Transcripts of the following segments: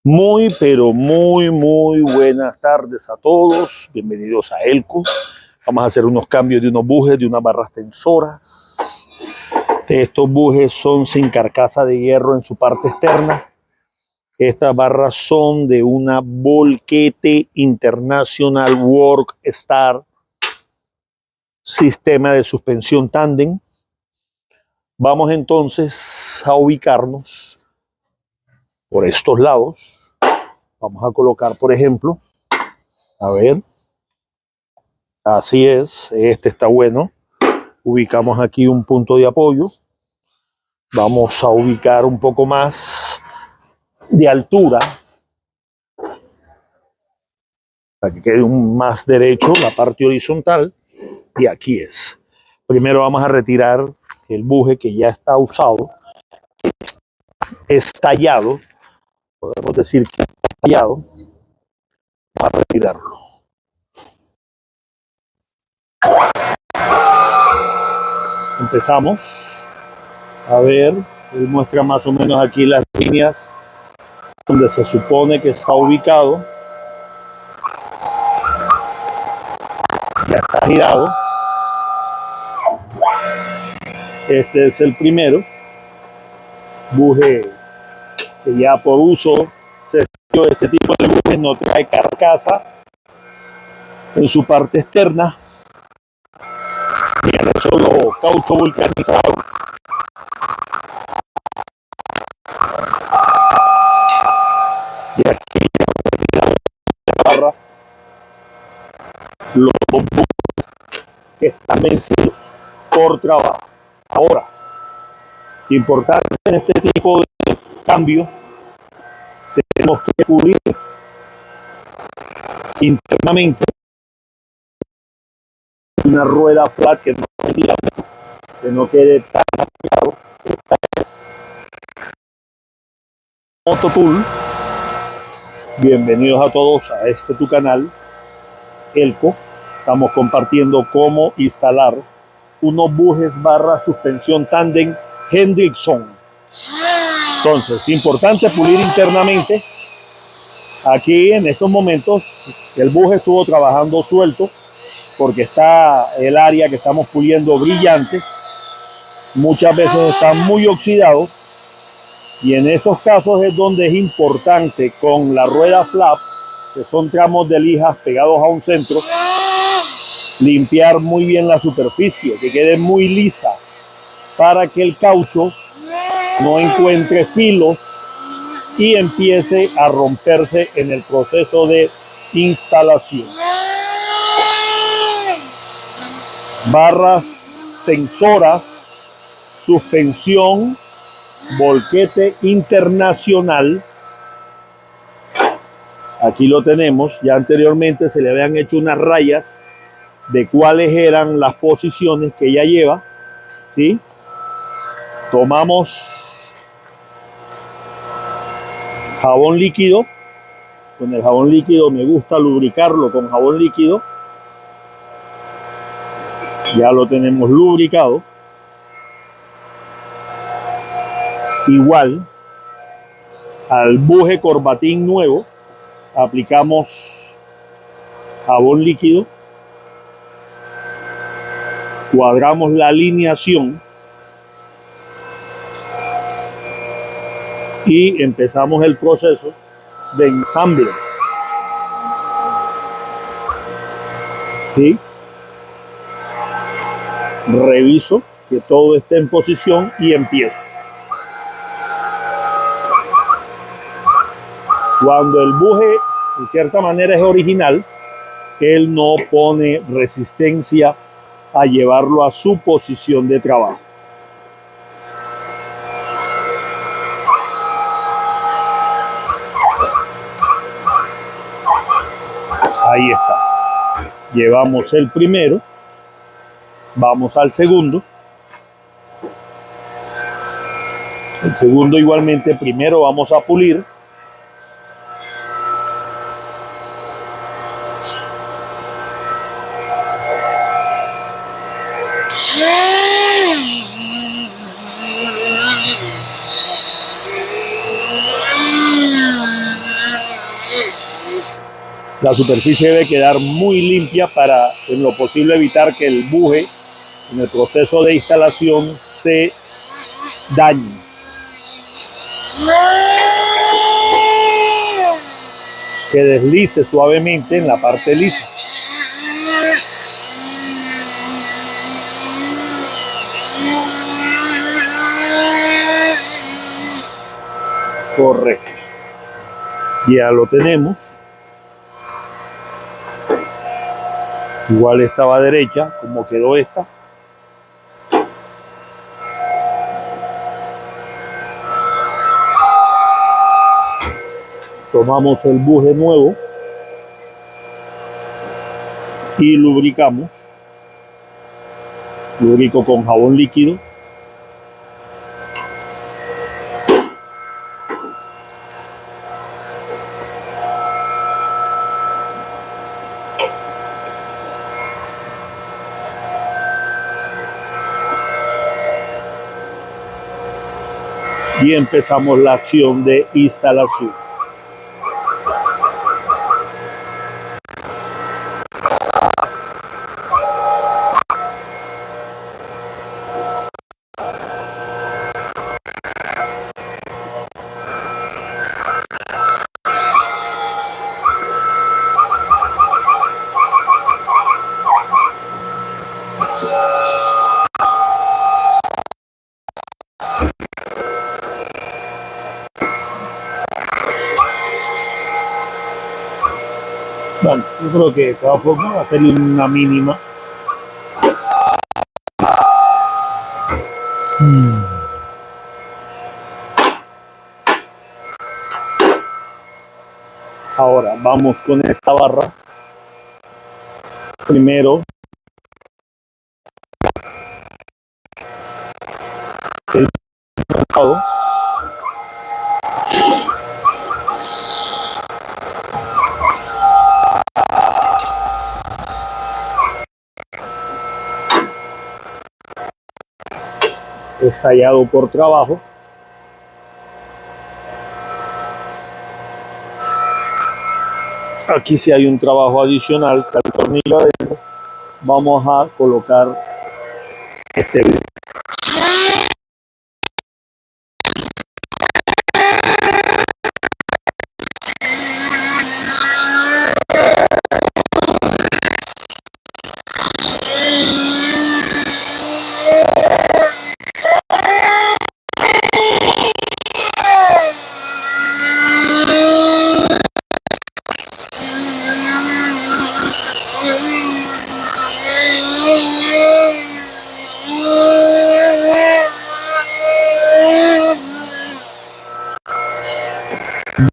Muy, pero muy buenas tardes a todos. Bienvenidos a Elco. Vamos a hacer unos cambios de unos bujes, de unas barras tensoras. Estos bujes son sin carcasa de hierro en su parte externa. Estas barras son de una Volquete International Workstar, sistema de suspensión tándem. Vamos entonces a ubicarnos por estos lados. Vamos a colocar, por ejemplo, a ver, así es, este está bueno. Ubicamos aquí un punto de apoyo. Vamos a ubicar un poco más de altura para que quede más derecho la parte horizontal. Y aquí es. Primero vamos a retirar el buje que ya está usado, estallado. Podemos decir que está estallado. Vamos a retirarlo. Empezamos. A ver, él muestra más o menos aquí las líneas donde se supone que está ubicado. Ya está girado. Este es el primero. Buje que ya por uso se dio. Este tipo de bujes no trae carcasa en su parte externa. Tiene solo caucho vulcanizado. Y aquí la barra, los dos bujes que están vencidos por trabajo. Ahora, importante en este tipo de cambio, tenemos que pulir internamente una rueda flat que no quede tan aplicado. Esta es Mototool. Bienvenidos a todos a este tu canal, Elco. Estamos compartiendo cómo instalar unos bujes barra suspensión tándem Hendrickson. Entonces, importante pulir internamente. Aquí en estos momentos el buje estuvo trabajando suelto porque está el área que estamos puliendo brillante. Muchas veces está muy oxidado y en esos casos es donde es importante con la rueda flap, que son tramos de lijas pegados a un centro, limpiar muy bien la superficie, que quede muy lisa para que el caucho no encuentre filos y empiece a romperse en el proceso de instalación. Barras tensoras, suspensión, Volquete Internacional. Aquí lo tenemos. Ya anteriormente se le habían hecho unas rayas de cuáles eran las posiciones que ella lleva, ¿sí? Tomamos jabón líquido. Con el jabón líquido me gusta lubricarlo con jabón líquido. Ya lo tenemos lubricado. Igual al buje corbatín nuevo aplicamos jabón líquido, cuadramos la alineación y empezamos el proceso de ensamble. ¿Sí? Reviso que todo esté en posición y empiezo. Cuando el buje de cierta manera es original, él no pone resistencia a llevarlo a su posición de trabajo. Ahí está. Llevamos el primero, vamos al segundo. El segundo igualmente, primero vamos a pulir. La superficie debe quedar muy limpia para, en lo posible, evitar que el buje en el proceso de instalación se dañe. Que deslice suavemente en la parte lisa. Correcto. Ya lo tenemos. Igual estaba derecha, como quedó esta. Tomamos el buje nuevo y lubricamos. Lubrico con jabón líquido. Y empezamos la acción de instalación. Bueno, yo creo que de todas formas va a ser una mínima. Ahora vamos con esta barra. Primero el calzado. Estallado por trabajo. Aquí sí hay un trabajo adicional, está el tornillo adentro. Vamos a colocar este.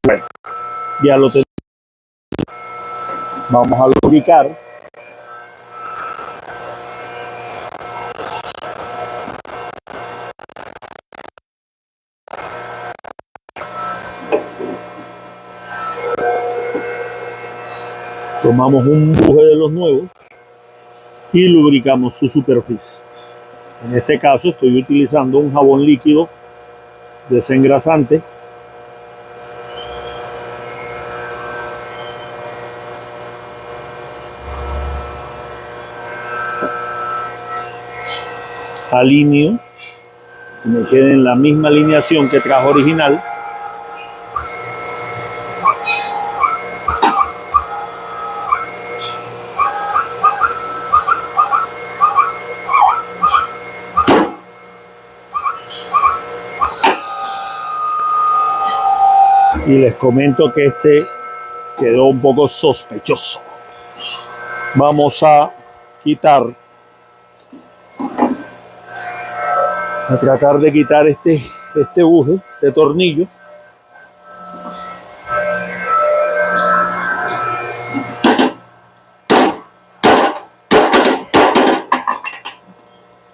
Bueno, ya lo tenemos. Vamos a lubricar. Tomamos un buje de los nuevos y lubricamos su superficie. En este caso estoy utilizando un jabón líquido desengrasante. Alineo, que me quede en la misma alineación que trajo original. Y les comento que este quedó un poco sospechoso. Vamos a quitar, a tratar de quitar este buje, este tornillo.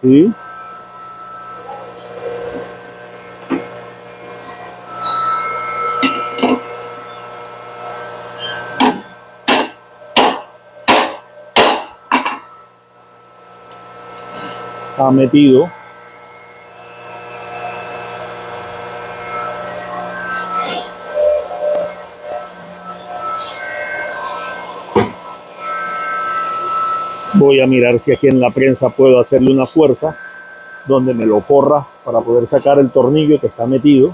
¿Sí? Está metido. Voy a mirar si aquí en la prensa puedo hacerle una fuerza donde me lo corra para poder sacar el tornillo que está metido.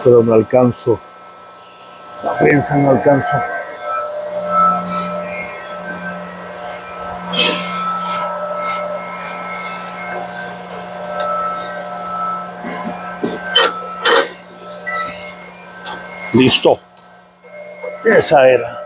Pero no alcanzo. La prensa no alcanzo. Listo. Esa era.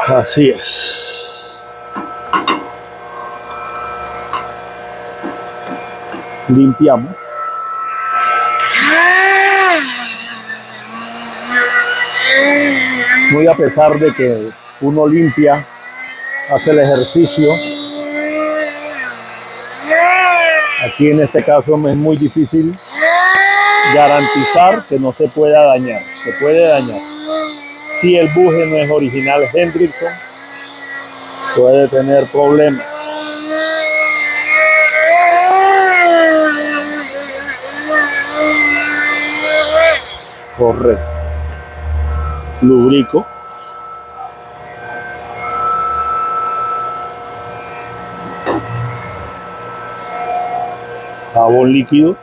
Así es. Limpiamos. Muy a pesar de que uno limpia, hace el ejercicio, aquí en este caso me es muy difícil garantizar que no se pueda dañar. Se puede dañar. Si el buje no es original Hendrickson, puede tener problemas. Correcto. Lubrico. Jabón líquido.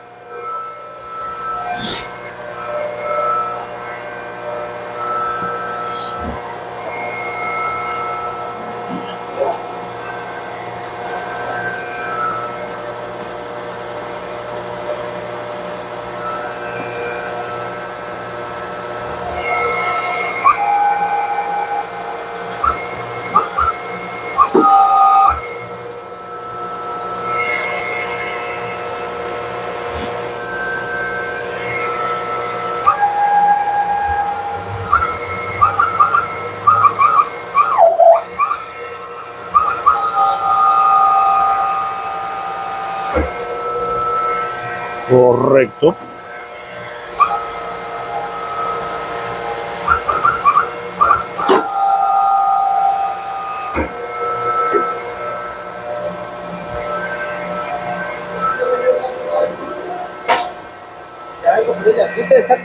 Correcto.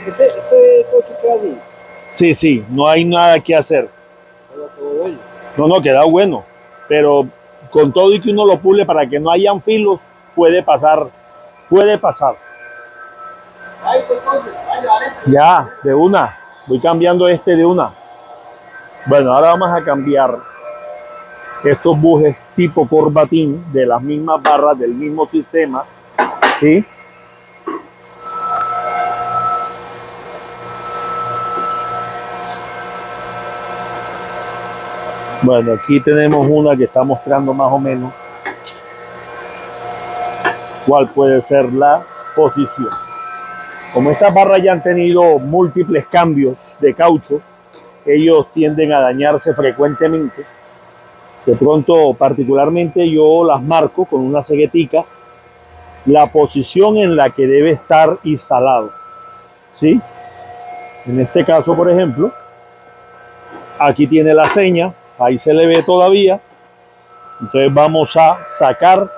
¿Este coche queda allí? Sí, no hay nada que hacer. No, queda bueno. Pero con todo y que uno lo pule para que no hayan filos, puede pasar. Ya, de una. Voy cambiando este de una. Bueno, ahora vamos a cambiar estos bujes tipo corbatín de las mismas barras del mismo sistema. ¿Sí? Bueno, aquí tenemos una que está mostrando más o menos cuál puede ser la posición. Como estas barras ya han tenido múltiples cambios de caucho, ellos tienden a dañarse frecuentemente. De pronto, particularmente, yo las marco con una ceguetica la posición en la que debe estar instalado. ¿Sí? En este caso, por ejemplo, aquí tiene la seña, ahí se le ve todavía. Entonces vamos a sacar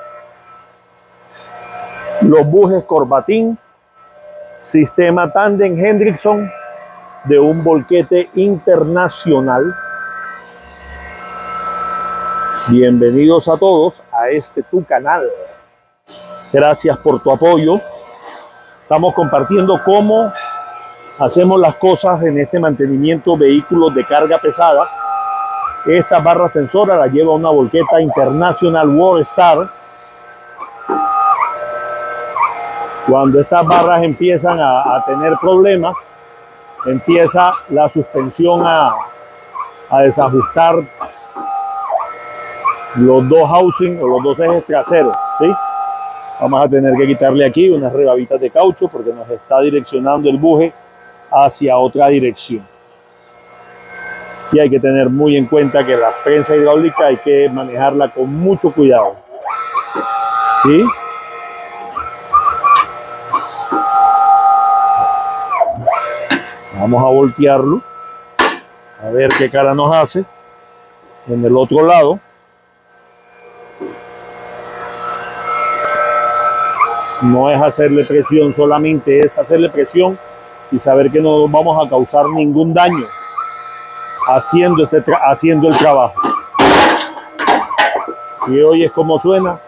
los bujes corbatín sistema Tandem Hendrickson de un volquete internacional. Bienvenidos a todos a este tu canal. Gracias por tu apoyo. Estamos compartiendo cómo hacemos las cosas en este mantenimiento vehículos de carga pesada. Estas barras tensoras las lleva una volqueta internacional Worldstar. Cuando estas barras empiezan a tener problemas, empieza la suspensión a desajustar los dos housing o los dos ejes traseros, ¿sí? Vamos a tener que quitarle aquí unas rebabitas de caucho porque nos está direccionando el buje hacia otra dirección. Y hay que tener muy en cuenta que la prensa hidráulica hay que manejarla con mucho cuidado, ¿sí? Vamos a voltearlo. A ver qué cara nos hace. En el otro lado. No es hacerle presión solamente, es hacerle presión y saber que no vamos a causar ningún daño haciendo el trabajo. Y oyes cómo suena.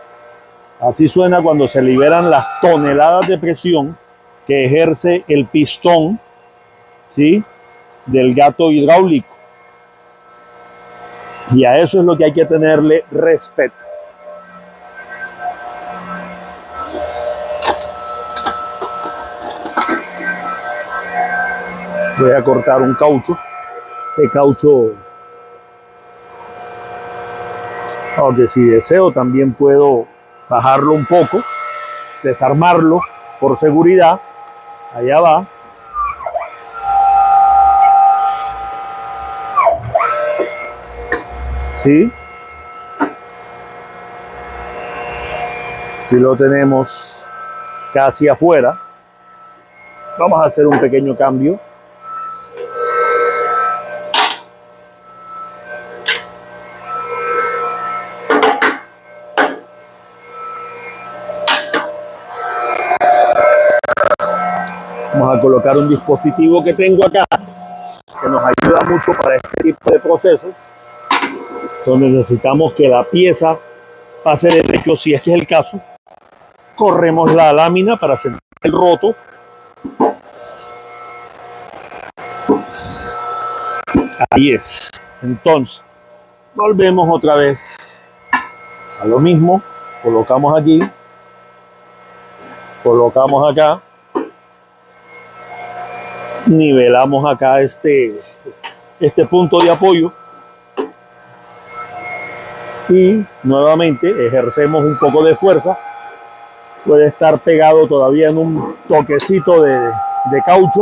Así suena cuando se liberan las toneladas de presión que ejerce el pistón, ¿sí?, del gato hidráulico. Y a eso es lo que hay que tenerle respeto. Voy a cortar un caucho. Este caucho, aunque si deseo también puedo bajarlo un poco, desarmarlo por seguridad. Allá va. ¿Sí? Si lo tenemos casi afuera, vamos a hacer un pequeño cambio. Vamos a colocar un dispositivo que tengo acá, que nos ayuda mucho para este tipo de procesos, donde necesitamos que la pieza pase derecho, si es que es el caso. Corremos la lámina para sentir el roto. Ahí es. Entonces, volvemos otra vez a lo mismo. Colocamos aquí. Colocamos acá. Nivelamos acá este punto de apoyo. Y nuevamente ejercemos un poco de fuerza. Puede estar pegado todavía en un toquecito de caucho.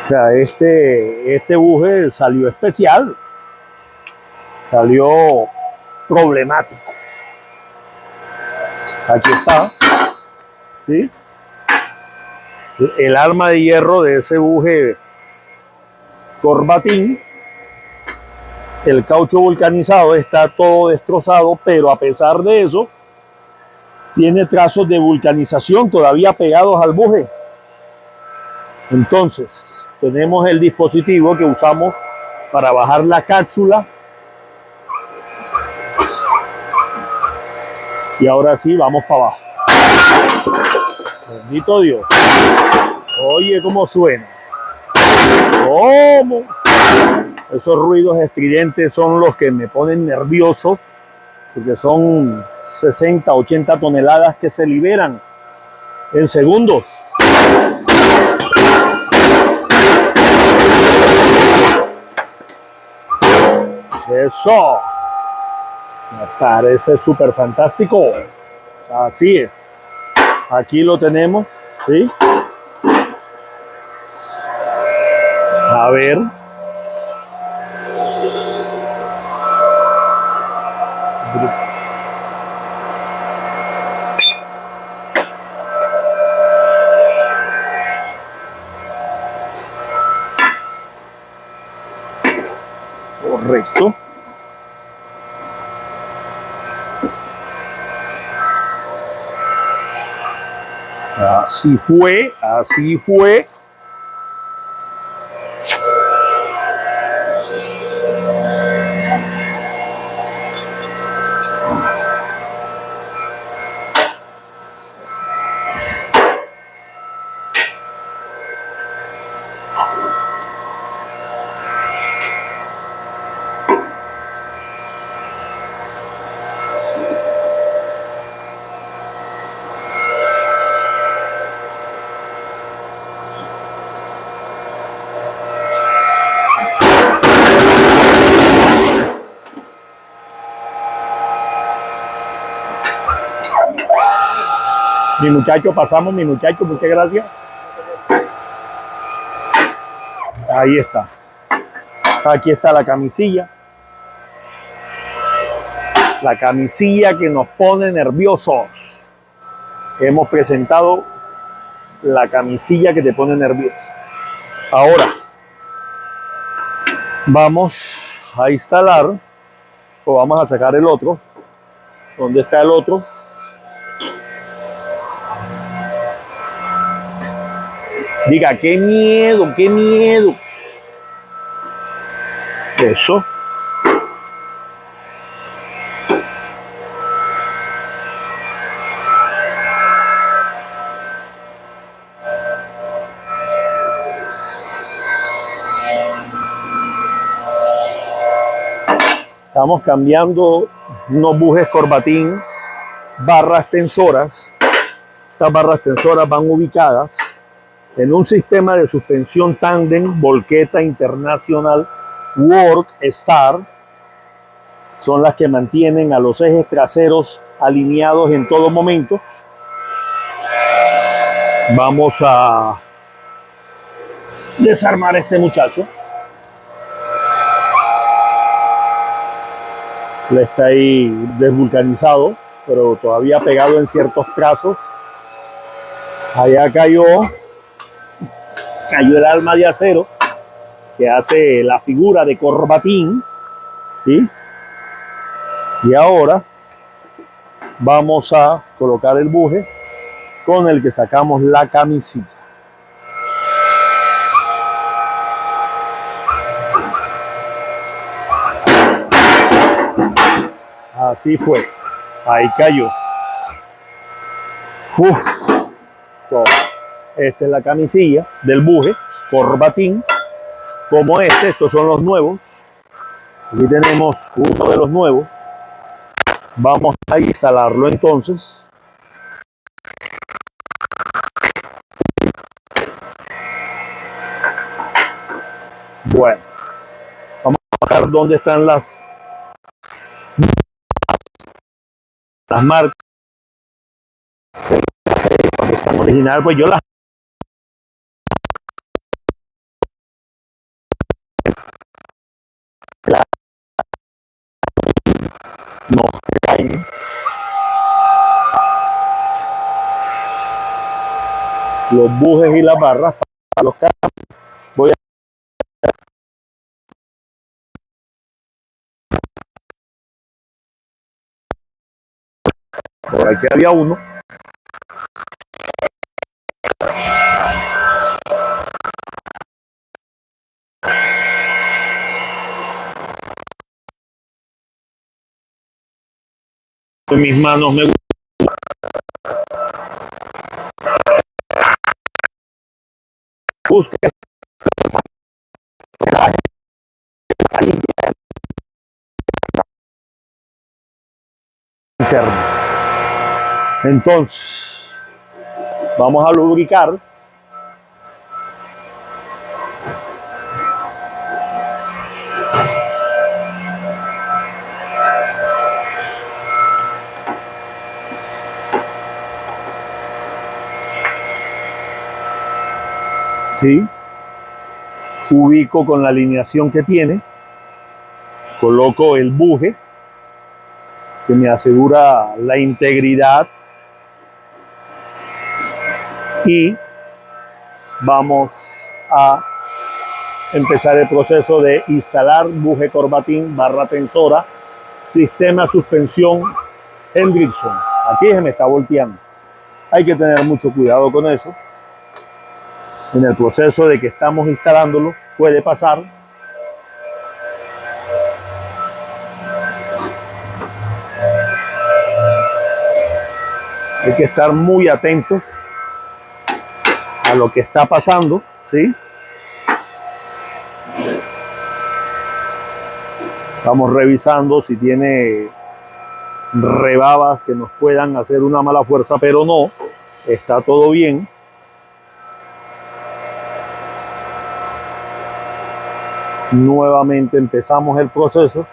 O sea, este buje salió especial. Salió problemático. Aquí está. ¿Sí? El arma de hierro de ese buje corbatín. El caucho vulcanizado está todo destrozado, pero a pesar de eso, tiene trazos de vulcanización todavía pegados al buje. Entonces, tenemos el dispositivo que usamos para bajar la cápsula. Y ahora sí, vamos para abajo. Bendito Dios. Oye, cómo suena. ¿Cómo? Esos ruidos estridentes son los que me ponen nervioso, porque son 60, 80 toneladas que se liberan en segundos. Eso. Me parece súper fantástico. Así es. Aquí lo tenemos, ¿sí? A ver. Correcto. Así fue, así fue. Mi muchacho, pasamos, mi muchacho, muchas gracias. Ahí está. Aquí está la camisilla. La camisilla que nos pone nerviosos. Hemos presentado la camisilla que te pone nervioso. Ahora vamos a instalar o vamos a sacar el otro. ¿Dónde está el otro? Diga, qué miedo, qué miedo. Eso. Estamos cambiando unos bujes Corbatín, barras tensoras. Estas barras tensoras van ubicadas en un sistema de suspensión tándem Volqueta Internacional World Star. Son las que mantienen a los ejes traseros alineados en todo momento. Vamos a desarmar a este muchacho. Le está ahí desvulcanizado, pero todavía pegado en ciertos trazos. Allá cayó el alma de acero que hace la figura de Corbatín, ¿sí? Y ahora vamos a colocar el buje con el que sacamos la camisilla. Así fue. Ahí cayó. Esta es la camisilla del buje Corbatín. Como estos son los nuevos. Aquí tenemos uno de los nuevos. Vamos a instalarlo entonces. Bueno, vamos a ver dónde están las marcas. Cuando están original, pues yo las no caen. Los bujes y las barras para los carros. Voy a por aquí había uno. En mis manos me busca interno. Entonces vamos a lubricar. ¿Sí? Ubico con la alineación que tiene, coloco el buje que me asegura la integridad y vamos a empezar el proceso de instalar buje Corbatín, barra tensora, sistema suspensión Hendrickson. Aquí se me está volteando. Hay que tener mucho cuidado con eso. En el proceso de que estamos instalándolo puede pasar. Hay que estar muy atentos a lo que está pasando, ¿sí? Estamos revisando si tiene rebabas que nos puedan hacer una mala fuerza, pero no, está todo bien. Nuevamente empezamos el proceso.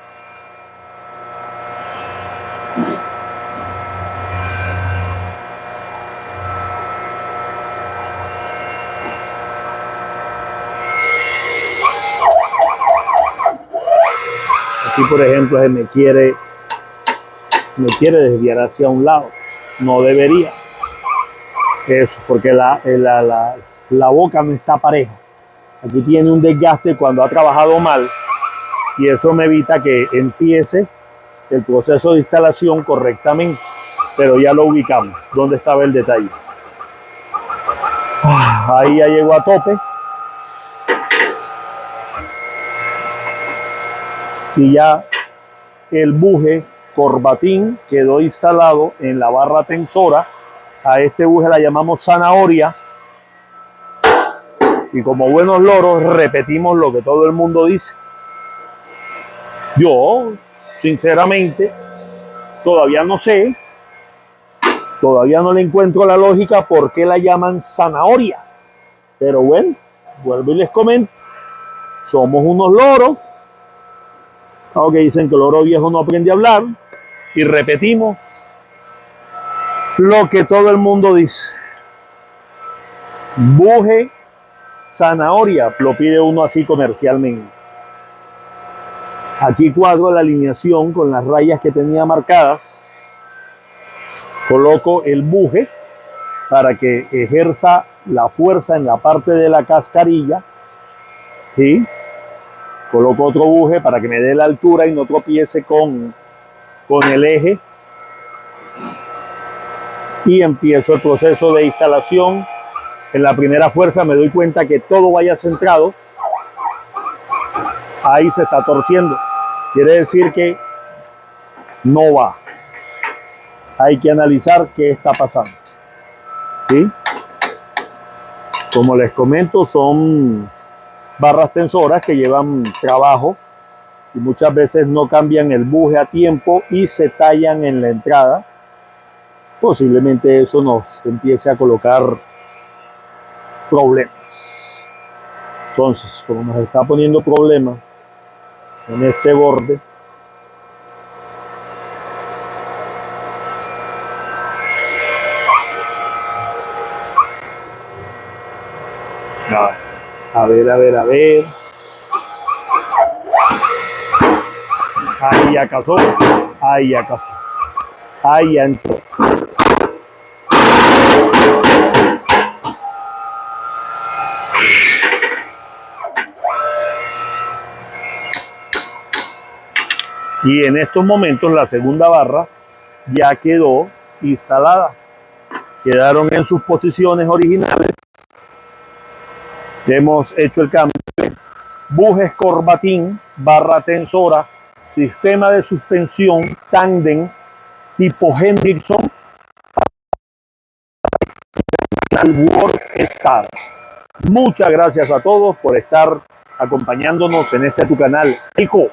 Aquí, por ejemplo, se me quiere desviar hacia un lado. No debería. Eso, porque la boca no está pareja. Aquí tiene un desgaste cuando ha trabajado mal y eso me evita que empiece el proceso de instalación correctamente, pero ya lo ubicamos. ¿Dónde estaba el detalle? Ahí ya llegó a tope. Y ya el buje corbatín quedó instalado en la barra tensora. A este buje la llamamos zanahoria. Y como buenos loros repetimos lo que todo el mundo dice. Yo, sinceramente, todavía no sé, todavía no le encuentro la lógica por qué la llaman zanahoria. Pero bueno, vuelvo y les comento. Somos unos loros. Aunque dicen que el loro viejo no aprende a hablar. Y repetimos lo que todo el mundo dice. Buje zanahoria, lo pide uno así comercialmente. Aquí cuadro la alineación con las rayas que tenía marcadas. Coloco el buje para que ejerza la fuerza en la parte de la cascarilla. ¿Sí? Coloco otro buje para que me dé la altura y no tropiece con el eje. Y empiezo el proceso de instalación. En la primera fuerza me doy cuenta que todo vaya centrado. Ahí se está torciendo. Quiere decir que no va. Hay que analizar qué está pasando. ¿Sí? Como les comento, son barras tensoras que llevan trabajo y muchas veces no cambian el buje a tiempo y se tallan en la entrada. Posiblemente eso nos empiece a colocar problemas. Entonces, como nos está poniendo problemas en este borde, a ver. Ahí ya casó, ahí ya casó, ahí ya entró. Y en estos momentos la segunda barra ya quedó instalada. Quedaron en sus posiciones originales. Hemos hecho el cambio. Bujes corbatín, barra tensora, sistema de suspensión tándem tipo Hendrickson, Workstar. Muchas gracias a todos por estar acompañándonos en este tu canal Elco.